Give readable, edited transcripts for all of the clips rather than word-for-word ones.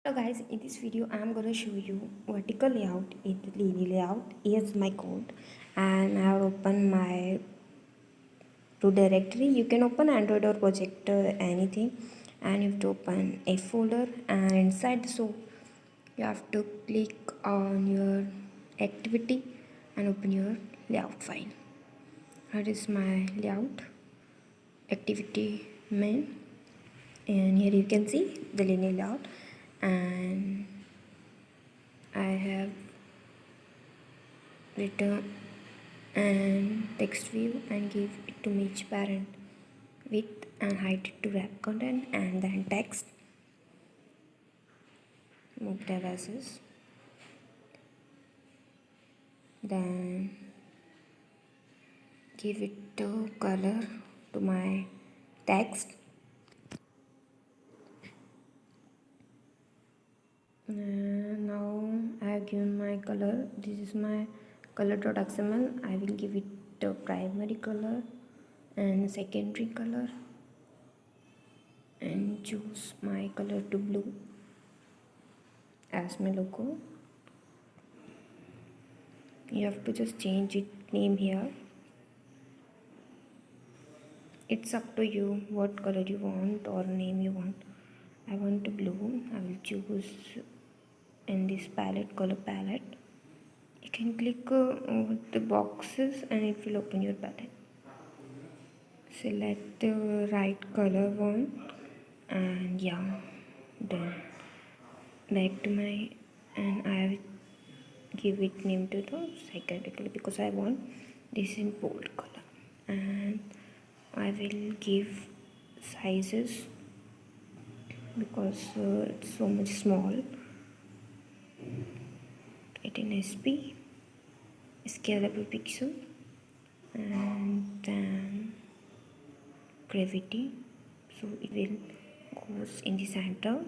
So guys, in this video I am going to show you vertical layout in the linear layout. Here's my code and I have opened my root directory. You can open Android or project anything, and you have to open a folder, and inside the soap you have to click on your activity and open your layout file. Here is my layout activity main, and here you can see the linear layout, and I have written and text view and give it to each parent width and height to wrap content, and then text move devices, then give it to color to my text, and now I have given my color. This is my color.xml. I will give it a primary color and secondary color and choose my color to blue as my logo. You have to just change it name here. It's up to you what color you want or name you want. I want blue. I will choose in this palette, color palette. You can click over the boxes and it will open your palette. Select the right color one, and yeah, done. Back to my, and I will give it name to the secondary color because I want this in bold color, and I will give sizes because it's so much small. Get an SP scalable pixel, and then gravity, so it will goes in the center.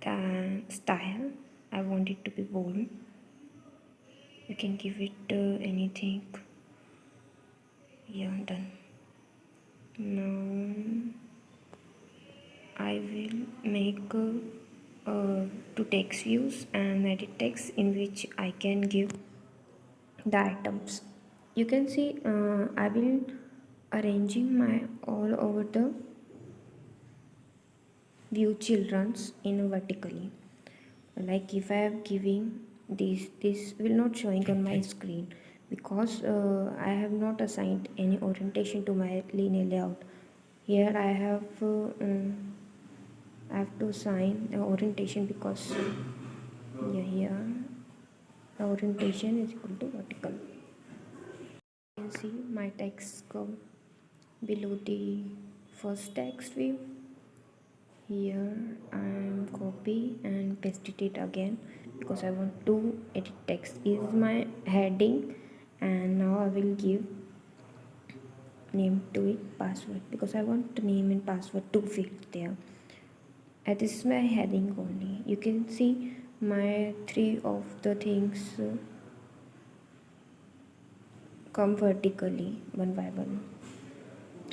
Then style, I want it to be bold. You can give it anything. Yeah, done. Now I will make two text views and edit text in which I can give the items. You can see I will arranging my all over the view children's in vertically. Like if I am giving this will not showing on my screen because I have not assigned any orientation to my linear layout. Here I have to assign the orientation because yeah, here the orientation is equal to vertical. You can see my text come below the first text view. Here I am copy and pasted it again because I want to edit text. This is my heading, and now I will give name to it password because I want the name and password to field there. And this is my heading only. You can see my three of the things come vertically one by one,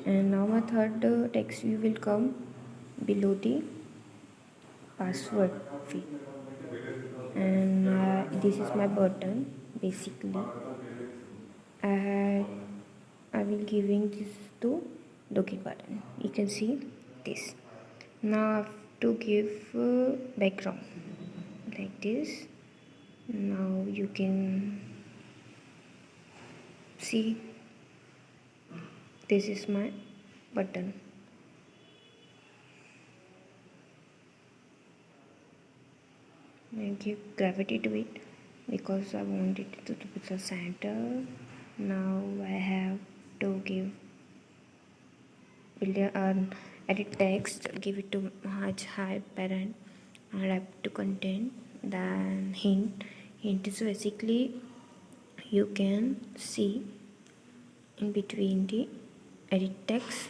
and now my third text view will come below the password field, and this is my button. Basically I will giving this to login button. You can see this. Now I have to give background like this. Now you can see this is my button. I give gravity to it because I want it to be the center. Now I have to give edit text, give it to high parent, wrap to content, then hint is basically you can see in between the edit text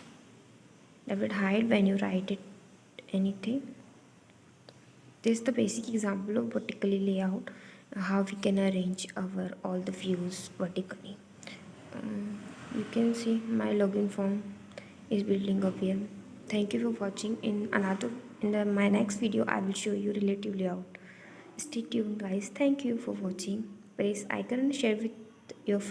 that would hide when you write it anything. This is the basic example of vertically layout, how we can arrange our all the views vertically. You can see my login form is building up here. Thank you for watching. My next video, I will show you relative layout. Stay tuned, guys. Thank you for watching. Press icon and share with your friends.